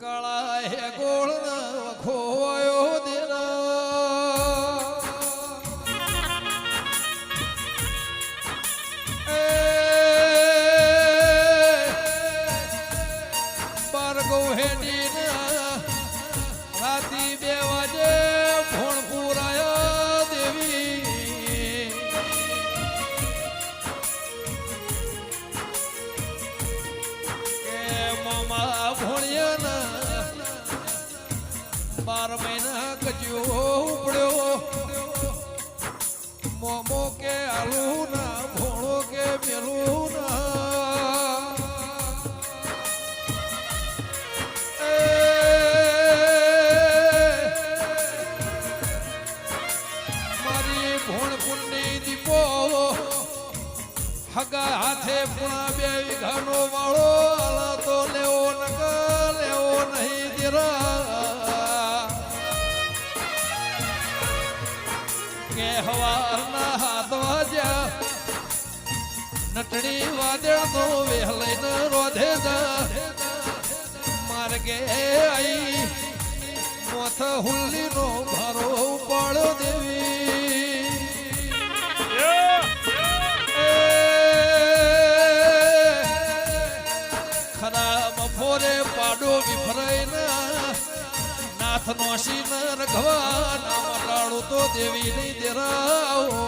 કાળા હે ગોળ ખોયો દેરા બારગો હેડી રાતી 2 વાગે ભોણ પુરાયા દેવી કે મામા ભોણિયા 12 મહિના કજ્યો ઉપડ્યો મોમો કે આલુ ના ભોણો કે મેલું ના મારી ભોણ કુંડી દીપો હગા હાથે પુણા 2 વીઘાનો વાળો આલા તો લેવો નક લેવો નહીં દીરા કે હવારના 7 વાગ્યા નટડી વાદળ તો વહેલઈને રોધે માર્ગે આઈ મોથ હુલ્લી નો ભારો ઉપાડ્યો દેવી ખરા બપોરે પાડો વિફરાઈને નાથ નો શીન રઘવા નામ ટાળું તો દેવી નહીં દેરાઓ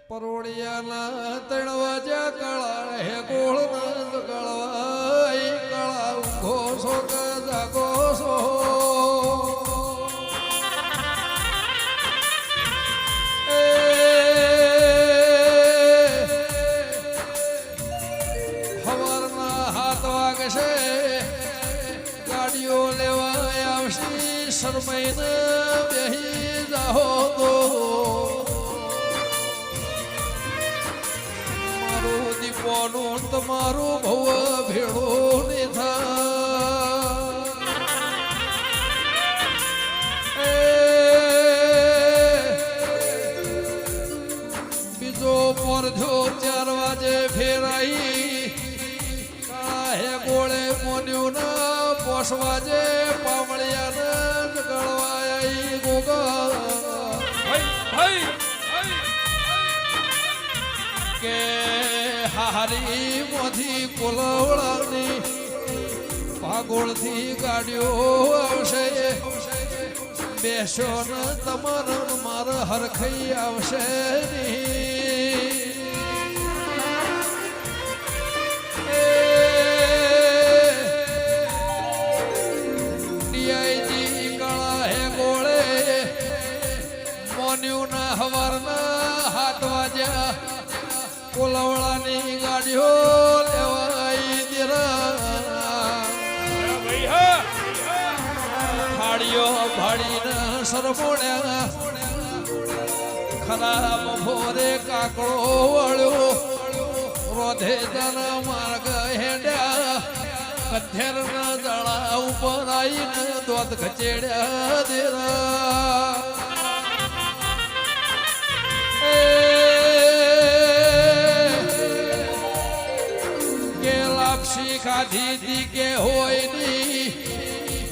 પરોડિયાના 3 વાગ્યા કાળા હે ગોળ નંદ કાળવાઈ કાળા ઊંઘો છો કે જાગો છો સવારના 7 વાગશે ગાડીઓ લેવા આવશે શરમાઈને બેહી જાઓ તો દીપોનું તમારું ભવ ભેળું ને બીજો પરધો 4 વાગે ફેરાઈ કાળા હે ગોળે મોન્યું ના 5 વાગે પામળિયા ને ગળવાઈ ગોગા કે હારી મોથી કોલવળાની પાગોળથી ગાડીઓ આવશે બેસો ને તમારે મારે હરખઈ આવશે ડીઆઈજી કાળા હે ગોળે મોન્યું ના હવારના 7 વાગ્યા કોલવળાની ગાડીઓ લેવાઈ દેરા થાળીઓ ભાડીને સરમોણ્યા ખરાબ ભોરે કાકડો વળ્યો રોધે જના માર્ગ હેડ્યા કથેરના જળા ઉપર આવીને દોધ ખચેડ્યા દેરા ખાધી દી કે હોય ની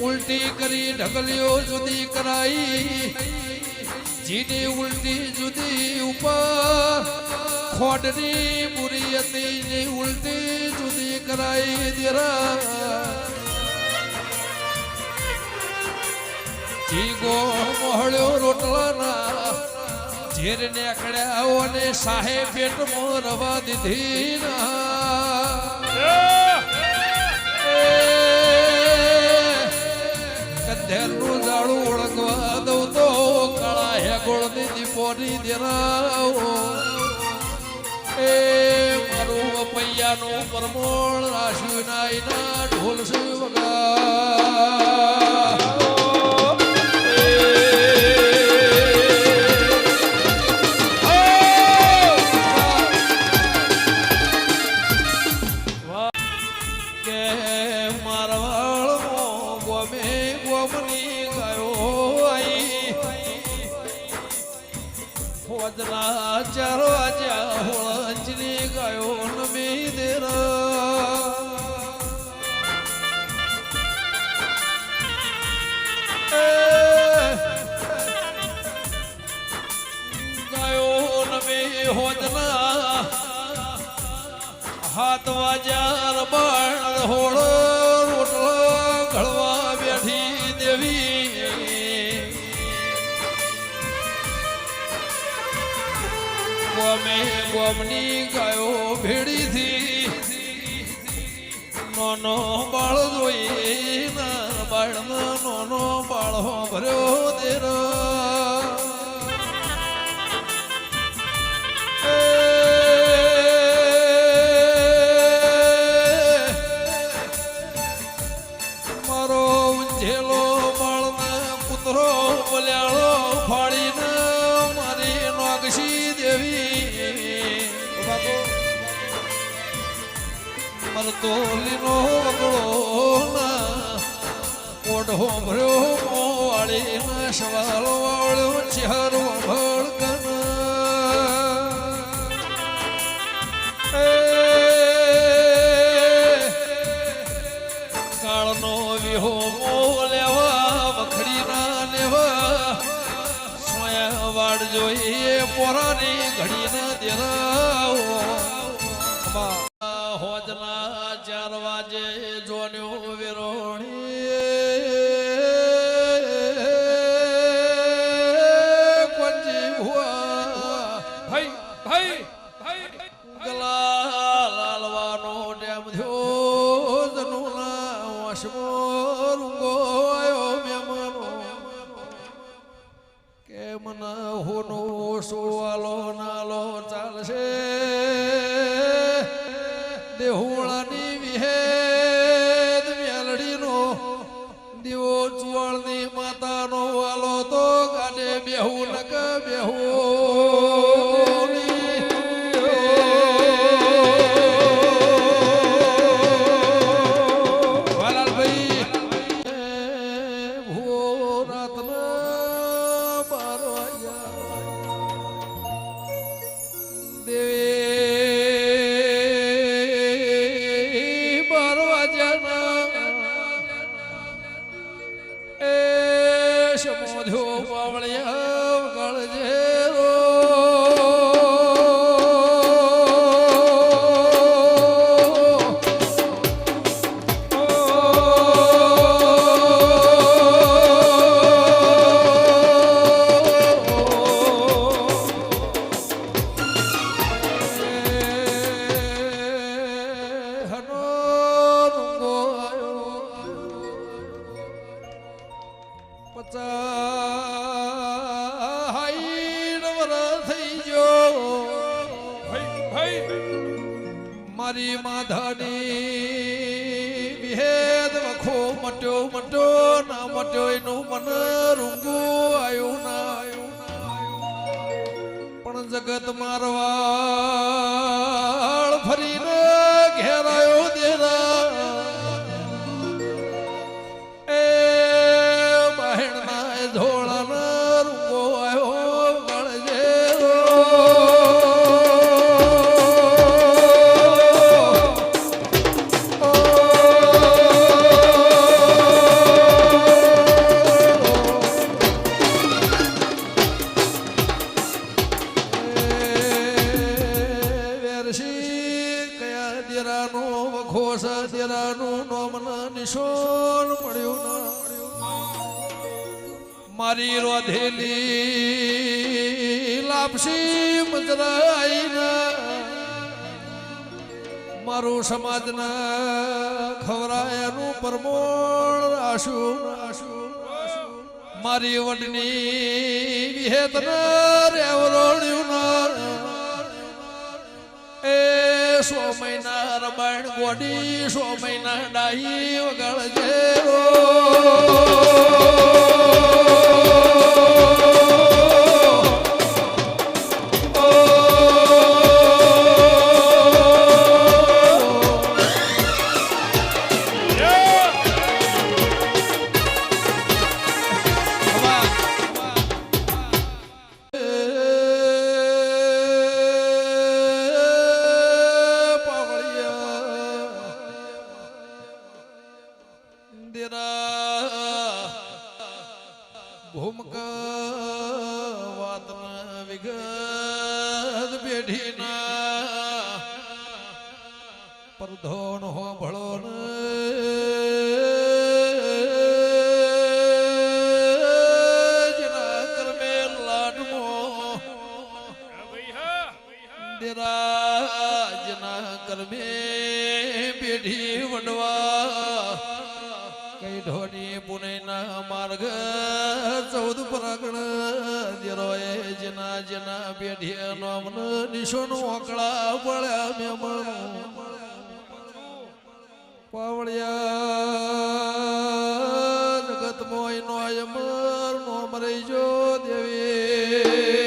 ઉલટી કરી ઢગલીઓ જુદી કરાઈ જીની ઉલટી જુદી ઉપર ખોડની બુરી હતી ઉલટી જુદી કરાઈ દેરા જી ગોળ મોહળ્યો રોટલાના ઝેર નીકળ્યા અને સાહે પેટમાં રવા દીધી ના કધેરનું જાડું ઓળખવા દઉં તો કાળા હે ગોળની દીપોની દેરાઓ એ મારું પૈયાનું પરમોળ રાશિ નાઈના ઢોલ વગા વદના 4 વાગ્યા હોળંજની ગાયો નમી દેરા હોજના હાથ વાજાર બાણ હોળ રોટલો ઘડવા બેઠી દેવી ગોમે ગોમની ગાયો ભેડી થી નોનો બાળ જોઈ ના બાળ નોનો બાળ ભર્યો દેરા ફાળીને મારી નોગશી દેવી મરતો લીનો વગડો કોઢો ભર્યો વાળીને સવાલ વાળ્યો ચહેરો ભડકન કાળનો વિહો લેવા વખડીના લેવા વાડ જોઈએ પોરાની ઘડીને દેરાવો હોજના 4 વાજે જોન્યો વિરોણી કોંજી ભુવા ભાઈ ગલા લાલવાનો ટેમ થયો જનુના વશમો રૂંગો આયો મેમનો મના હોનો સોવાલો નાલો ચાલશે દેહુળાની વિહેદ મેલડીનો દીવો ચુવાળની માતાનો વાલો તો ગાડે બેહુ નક બેહુ મારી માધાની વિહેદ વખો મટ્યો મટ્યો ના મટ્યો એનું મન રૂંગું આવ્યું ના આવ્યું પણ જગત મારવાળ ફરીને ઘેરાયો દેરા એ બહેણના ધોળાના રૂંગો આવ્યો ગળજે મારી રોધેલી લાપસી મજરાઈના મારું સમાજના ખવરાયાનું પરમોણ રાશું મારી વડની વિહેતના રેવરોણ્યું એ 100 મહિના રબાણ ગોડી 100 મહિના ડાહી વગાડજે ભૂમકા વાતના વિગત પેઢીના પરધોન હો ભળો ને જના કરમે લાડમો દેરાજના કરમે પેઢી વડવા કઈ ઢોની પુણેના માર્ગ 14 પરાગણ દેરોએ જના જના પેઢી નોમન નિશોનું ઓકળા પડ્યા મેમણ પાવળિયા જગત મોય નો અમર નો મરે જો દેવી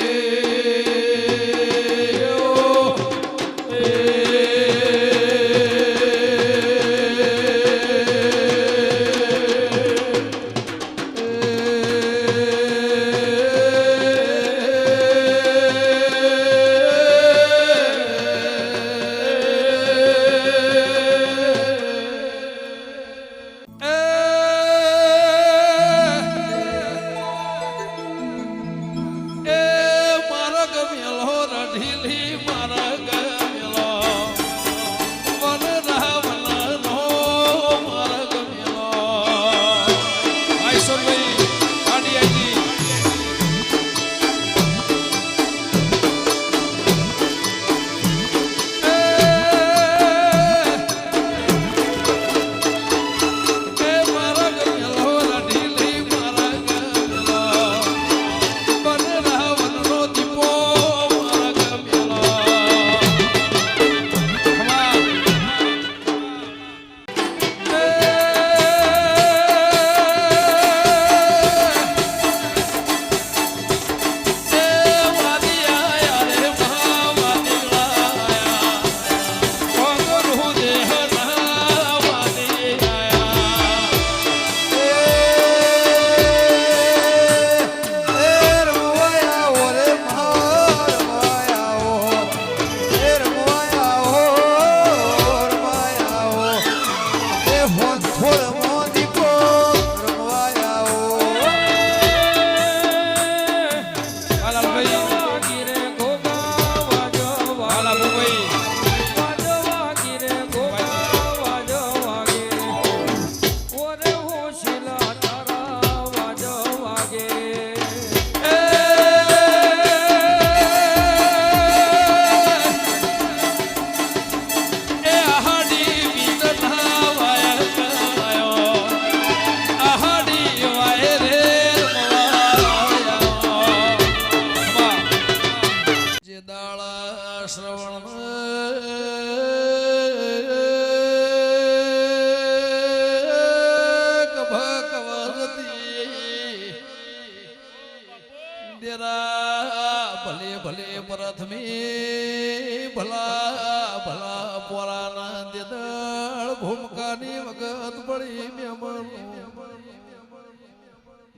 ભલે ભલે પ્રથમી ભલા ભલા પોરાના દેદળ ભૂમકાની વખત પડી મેમન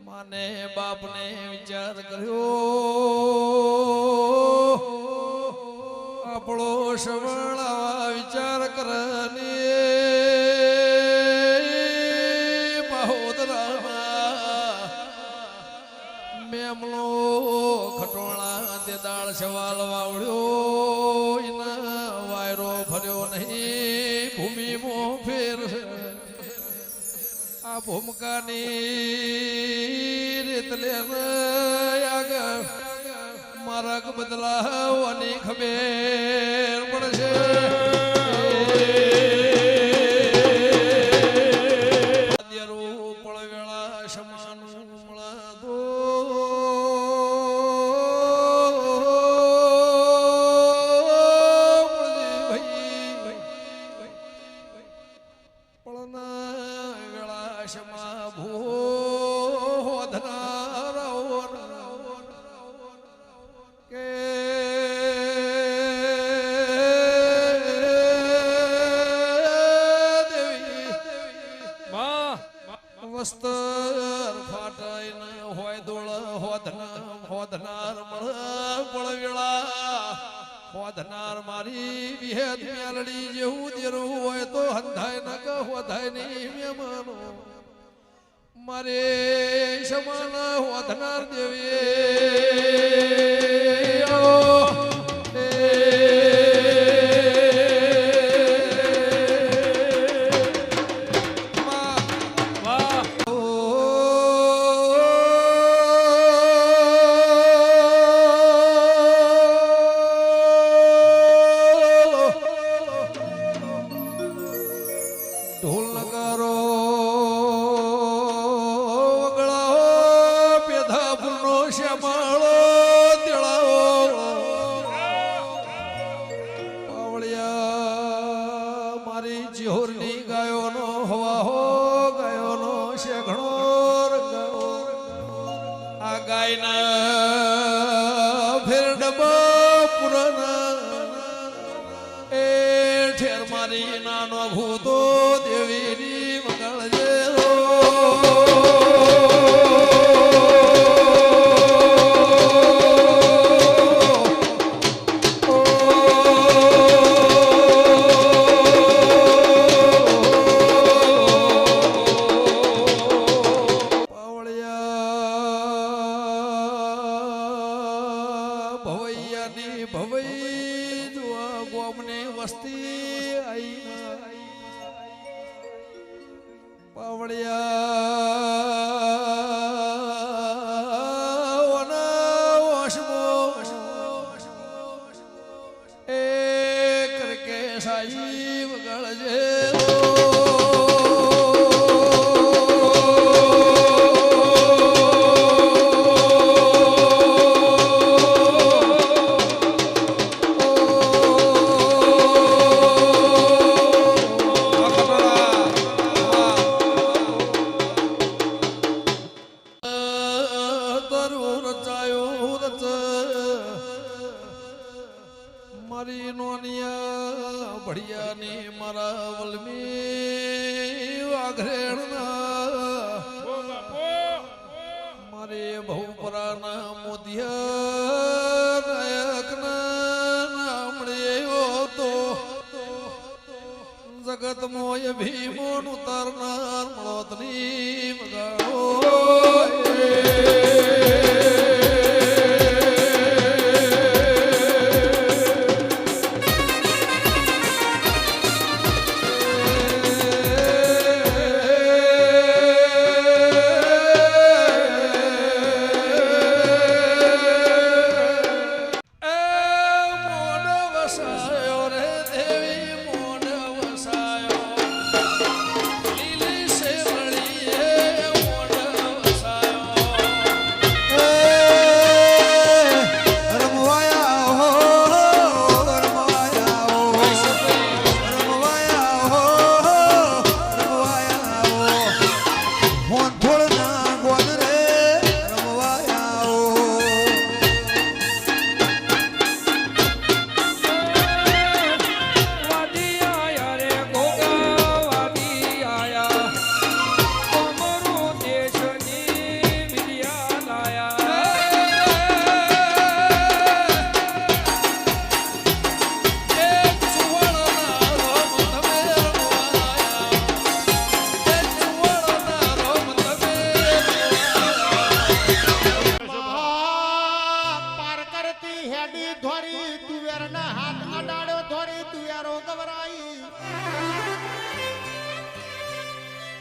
માને બાપને વિચાર કર્યો આપણો શ્રવણ વિચાર કરને મેમલો ખટોળા તે દાળ સવાલ વાવડ્યો એના વાયરો ફર્યો નહીં ભૂમિ મો ફેર આ ભૂમકાની રીતલે આગળ માર્ગ બદલાવાની ખબર પડશે વસ્તર ફાટાઈ હોય દોળ હોધનાર મળ પળવેળા હોધનાર મારી વિહેદ મેલડી જેવું દેરું હોય તો હંધાય ન કે હોધાય નહીં મેમાનો મારે સમાન હોધનાર દેવી છે ઘણો રંગ આ ગાયના ફેર ડબા પુરાના એ ઠેર મારી નાનો ભૂતો દેવીની વગાડજે વસ્તી આઈ પાવડિયા એ કરકે સાઈ વગાડજે મારી નોનિયા ભડિયાની મારા વલમી વાઘરેણના મારે બહુપરાના મોદિયા નાયકના નામડે તો જગત મોય ભીમોન ઉતારનાર મળોતની મગાડો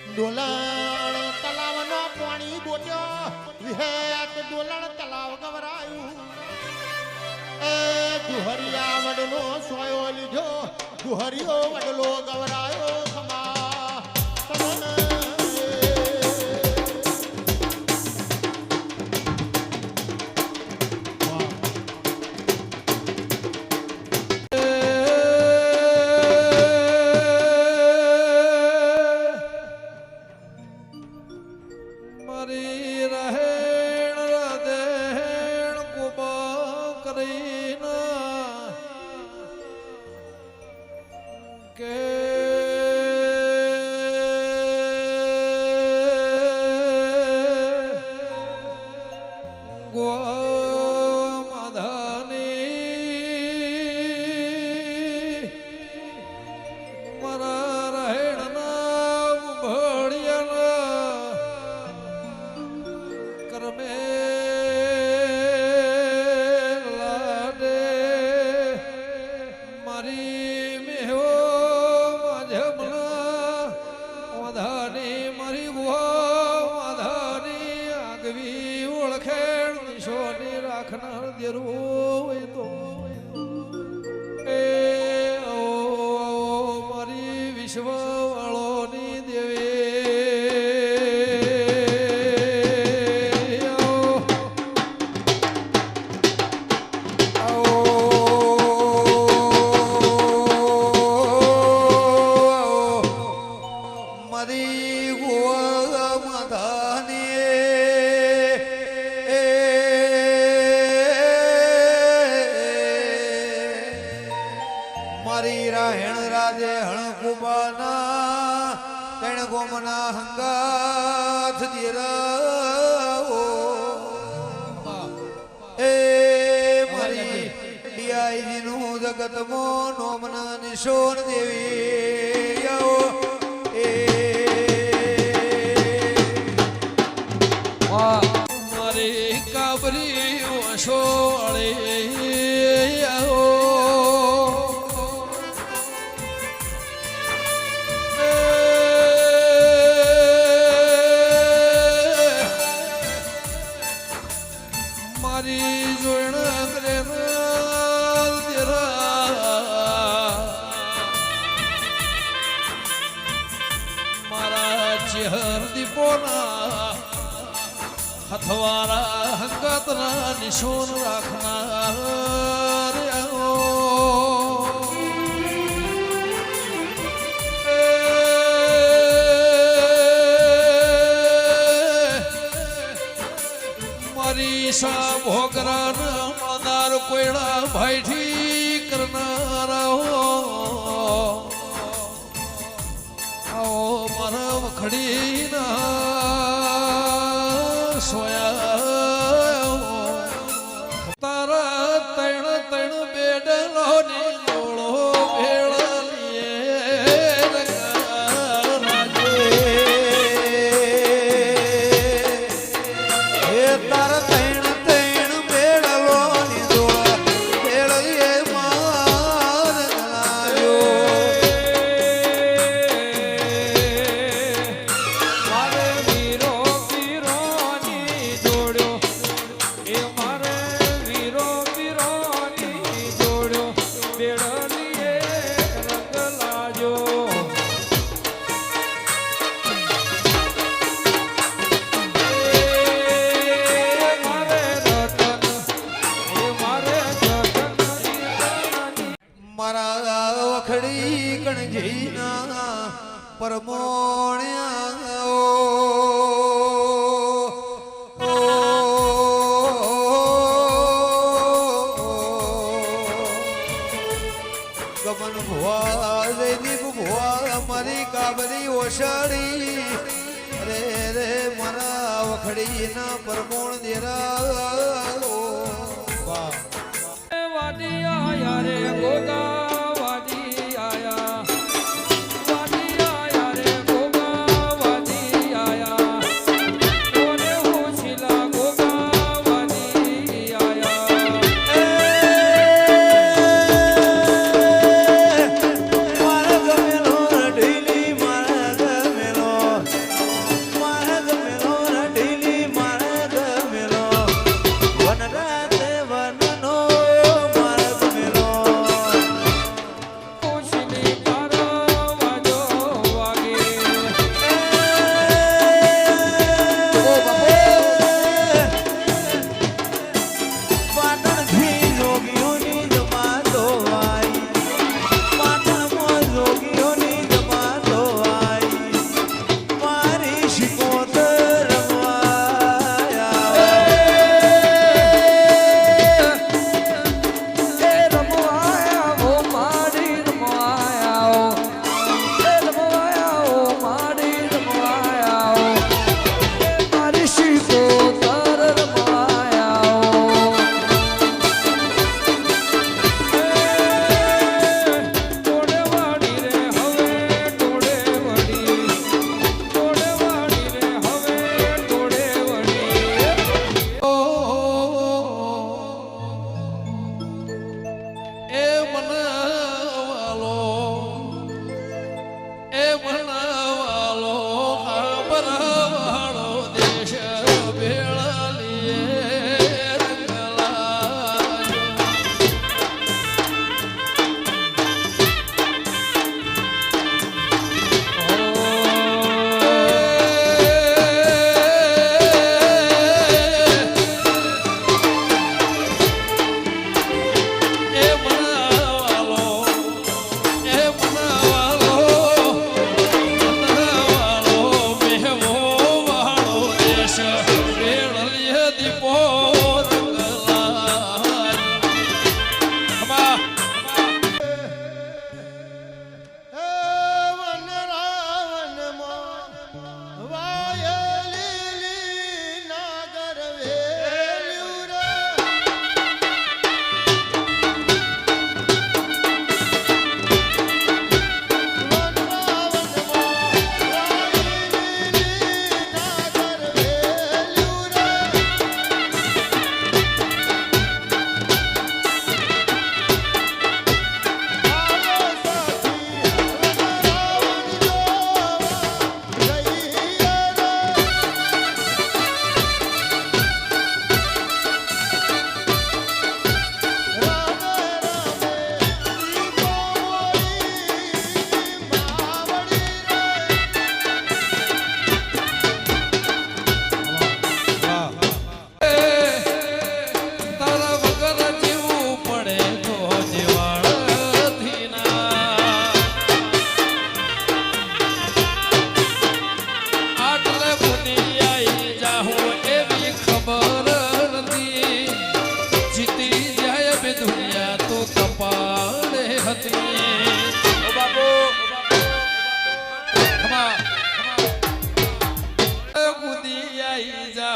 ડોલણ તલાવનો પાણી બોટ્યો વિહેત ડોલણ તલાવ ગવરાયું એ દુહરિયા વડલો સોયો લીધો દુહરિયો વડલો ગવરાયો ખમા તમને મારી રહેણ રાધેણ કુબા કરીના કે માધાની મારા રહેણના ભળિયાના કરમે લાડે મારી મેહો માધમના વાધાની મારી ગુહા વાધાની આગવી ઓળખેણ નિશોની રાખનાર દેરું તો એ મારી વિશ્વ વાળોની દેવી મારી ગોવા જગતમાં નોમના નિશોન દેવી આવો એ મારી કાબરી વસોળે આવો મારી જોણ કરે મારા ચેહર દીપોના હથવારા હંગતના નિશોન રાખનાર મારી સા ભોગરાના મળનાર કોયડા ભાઈઠી કરનારા આવો મારા વખડીના સોયા તારા તણ તણ બેડલો ને ગોળો તારા તૈણ તૈણ મેળલો ની દોળ મેળીએ માર ગણાયો મારે વીરો વીરોની જોડ્યો એ મારે વીરો વીરોની જોડ્યો બેડલીએ રંગ લાજો મારા વખડી કણજીના પરમોણ્યા ગમન ભુવા જયદીપ ભુવા મારી કાબરી ઓશાળી રે રે મારા વખડીના પરમોણ દેરા વાહ વાડી આયા રે ગોગા વાડી આયા વાડી આયા રે ગોગા વાડી આયા ઓરે હોશિલા ગોગા વાડી આયા મારા ગમેલો ઢીલી મારા ગમેલો મારા ગમેલો ઢીલી મારા ગમેલો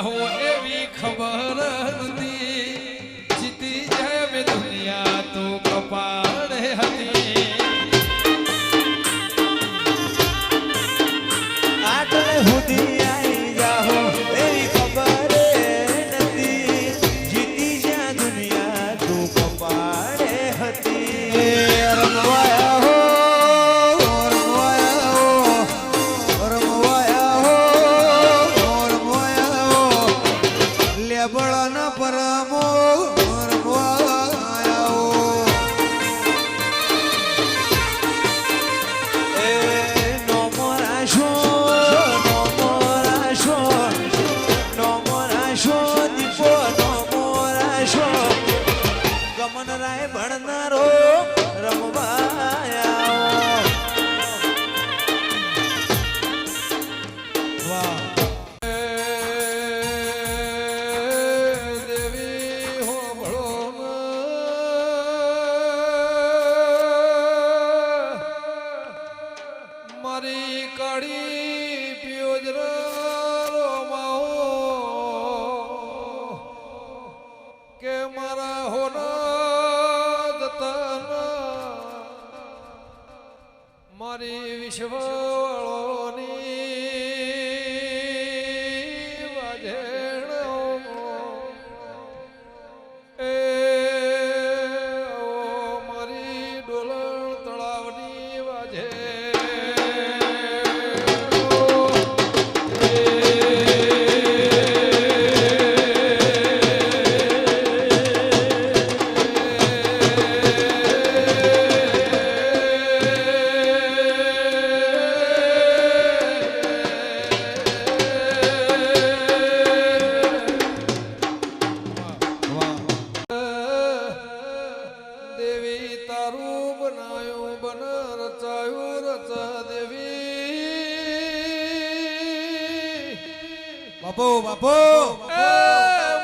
હું એવી ખબર નથી જીતી જાય મેં દુનિયા તો કપાળે હતી આટલે સુધી આઈ જાહો એવી ખબર નથી જીતી જ્યાં દુનિયા તું કપાળે હતી રમવાયા હો લેબડાના પરમો ગમનરાય ભણનારો રમવાયા વાહ દેવી હો ભળો મારી કાળી પિયોજરા કે મારા હોના દતાના મારી વિશ્વવાળોની વાજેણો એ મારી ડોલણ તળાવની વાજે દેવી તારું બનાયું બન રચાયું રચા દેવી બાપો બાપો એ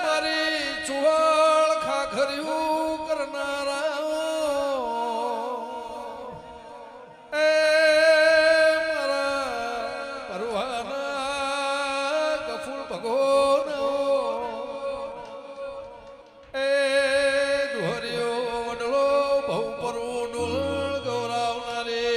મારી ચુવાળ ખાખર્યું કરનારા એ મારા પરવાના ગફુર ભગોનો એ દુહરિયો વડલો બહુ પરું ડોલ ગૌરાવનારી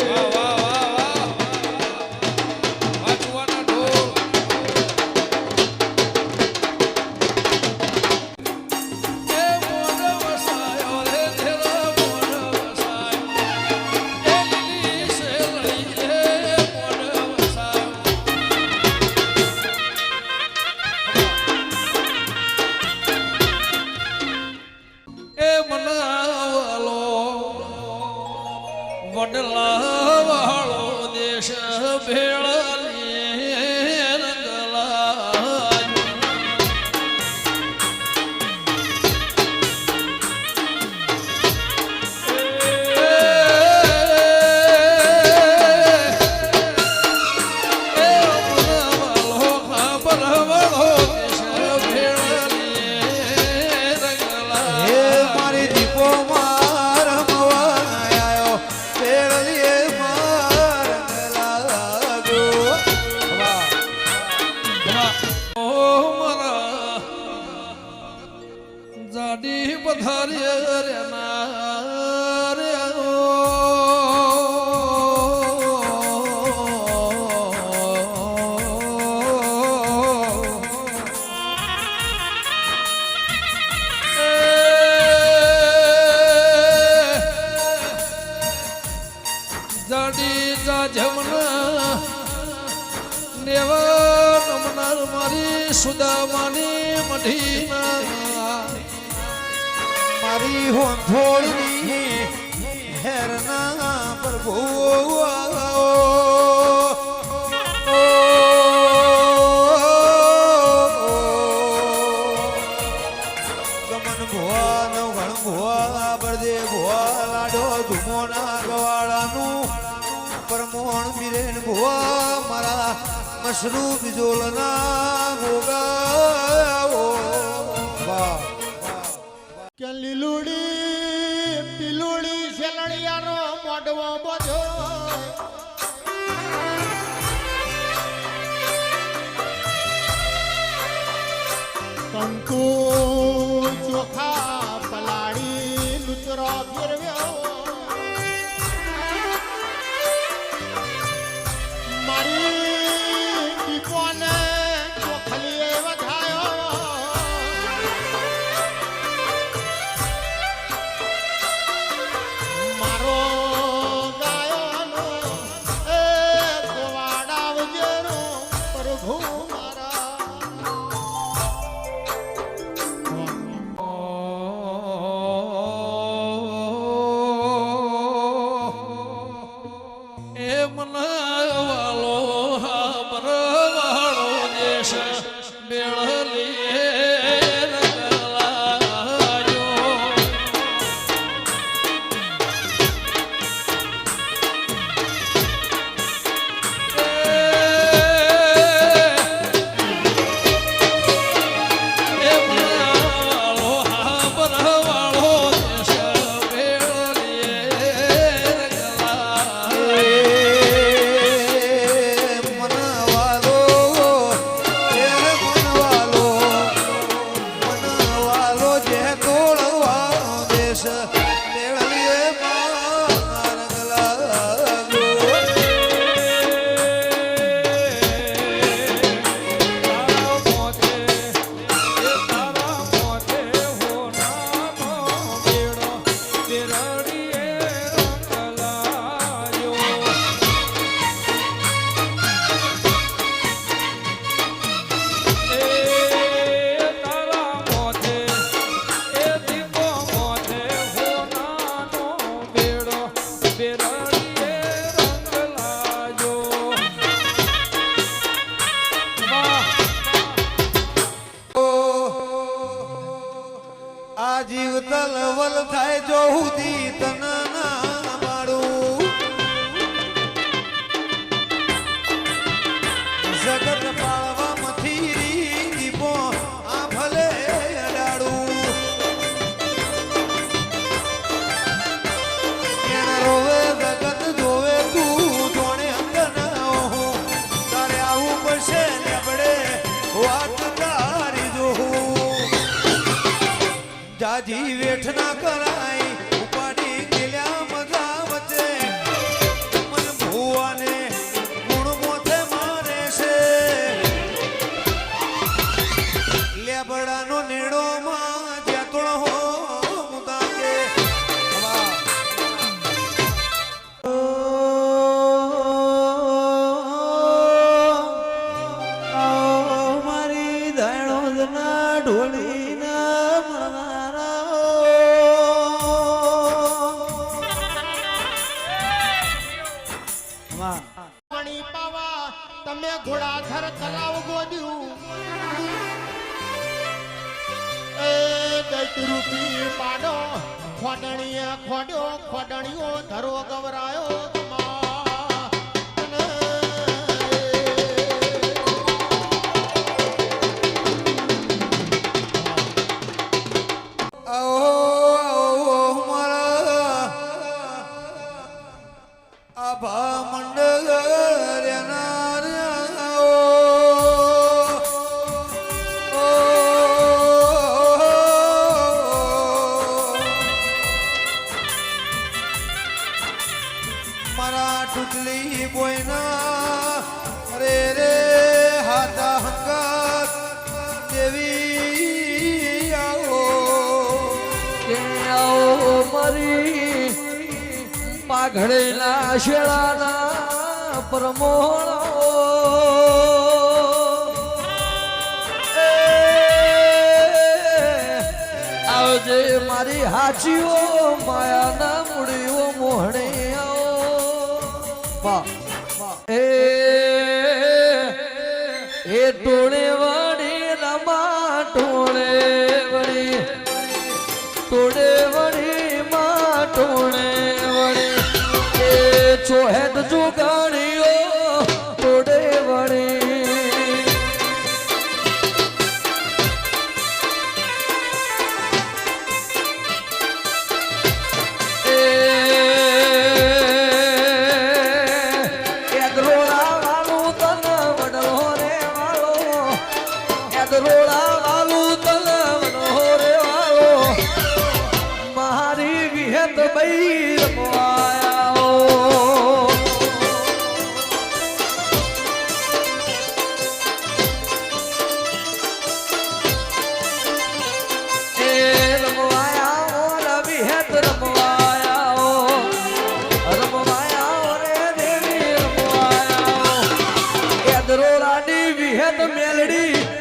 વાહ વાહ વાહ વાહ વાંચવાના ઢોલ એ મોર વસાયો રે તેરા મોર વસાયો એ લીલી શેરડી એ મોર વસાયો એ મનાવલો વડલા વાળો દેશ ભેળાલી રંગલા હે મારી દીપો માં રમવા આયો પેરલીએ માં રંગ લાગ્યો વાહ જાડી પથારી રે ના રે જાડી જા જમના નેવા નમનાર મારી સુદામાની મઢીના મારી હોંથોળની હેરના પ્રભુ ગમન ભુવા નવઘણ ભુવા બળદે ભુવા લાડો ધુમોના ગવાળાનું પરમોણ મિરેન ભુવા મારા મશરૂ બિજોલના ગોગાઓ વાહ કે લીલુડી પીલુડી શેલા મેળિયાનો મોઢવો બોજો કંકુ ચોખા પલાળી લુચરો ફેરવ્યો મારી દીપોને ચોખલીએ વધાયો મારો ગાયોનો એ ગોવાડાવજેરો પ્રભુ આ જીવ તલવલ થાય જો હુદી તન ના મારું જગત પાળવા મથી દીપો આ ભલે અડાડું કેણ રોવે જગત જોવે તું જોણે અંગના તારે આવું પડશે લેબડે વાત તારી જોઉં જાજી વેઠ ના કરાય ઉપાડી ગેલ્યા મજા વચ્ચે મન ભુવાને ગુણ મોથે મારે છે લેબડાનો નેડો માં જેતોળ હો મુદા કે મારી દાણો ના ઢોલી પાણી પાવા તમે ઘોડાધર તલાવ ગોદ્યું એ દૈત રૂપી પાડો ખોડણીએ ખોડ્યો ખોડણીઓ ધરો ગવરાયો મારા ટુકલી બોયના રે રે હાથા હંગાત દેવી આવો કે આવો મારી પાઘડેલા શેળાના પ્રમોણો આવજે મારી હાચીઓ માયાના મૂડીઓ મોહણે એ ટોળે વળી રમા ટોળે વળી ટોળે વળી માં ટોળે વળી એ ચોહેદ જુગાણીઓ ટોળે વળી એ વિહેત બઈ રમવાયા એ રમવાયા વિહેત રમવાયા રમવાયા રે દેવી રમવાયા એ દરોડાની વિહેત મેલડી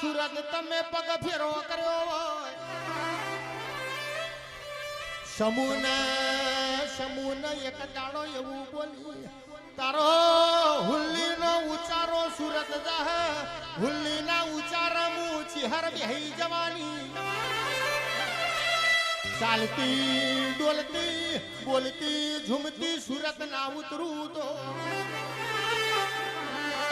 સુરત તમે પગ ફેરો કર્યો હોય સમૂન એક દાડો એવું બોલી તારો હુલ્લી નો ઉચારો સુરત જાહે હુલ્લી ના ઉચારા મુ ચિહર બેહી જવાની ચાલતી ડોલતી બોલતી ઝુમતી સુરત ના ઉતરું તો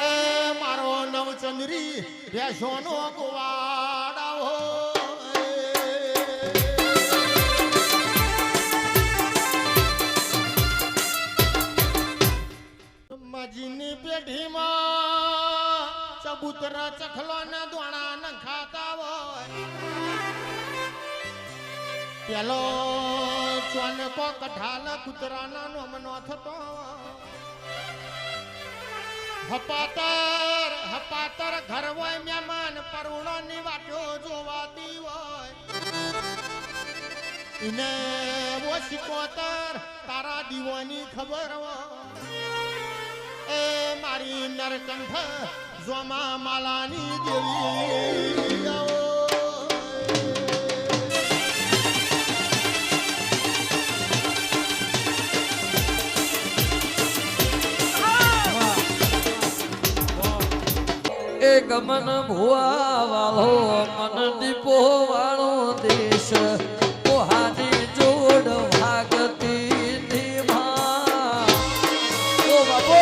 એ મારો નવચંદ્રી રેશોનો ગોવાડાઓ મજીની પેઢીમાં ચબૂતરા ચખલો ને દોણા ન ખાતા હોય પેલો ચોનકો કઠાલ કૂતરાના નોમનો થતો હપાતર ઘર હોય મહેમાન પરુણો ની વાટો જોવાતી હોય ઇને વો સિકોતર તારા દીવાની ખબર હોય એ મારી નરકંઠ જોમા માલાની દેવી એક મન ભુવા વાળો મન દીપો વાળો દેશ કોહાની જોડ ભાગતી ધીમા ઓ બાપો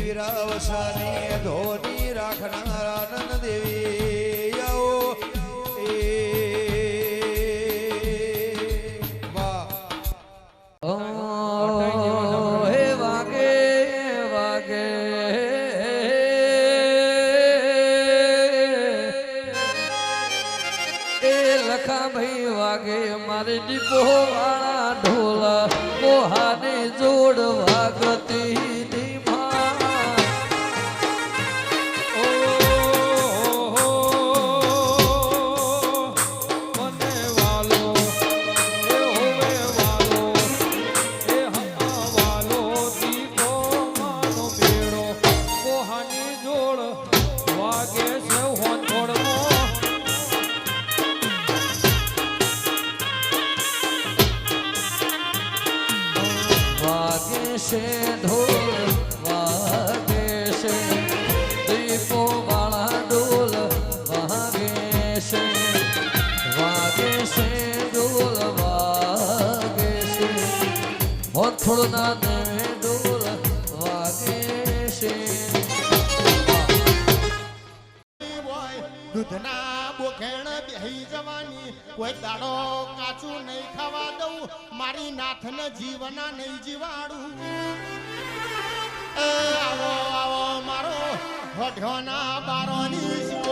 વીરાવસાની ધોની રાખનારા નંદ દેવી આવો હે વાગે વાગે ખા ભાઈ વાગે મારી દીપો વાળા ઢોલ કોહાની જોડ વાગતી ધીમા મને વાલો એ હોવે વાલો એ હમા વાલો દીપો માનો બેડો કોહાની જોડ વાગે છે હોંથોડમાં વાગે છે ઢોલ વાગે છે દીપો વાળા ઢોલ વાગે છે ઢોલ વાગે છે હોથોડના દેવે ઢોલ વાગે છે દૂધના બોખેણ બેહી જવાની કોઈ દાડો કાચું નહીં ખાવા દઉં મારી નાથને જીવના નહીં જીવાડું આવો આવો મારો હોઠોના બારોની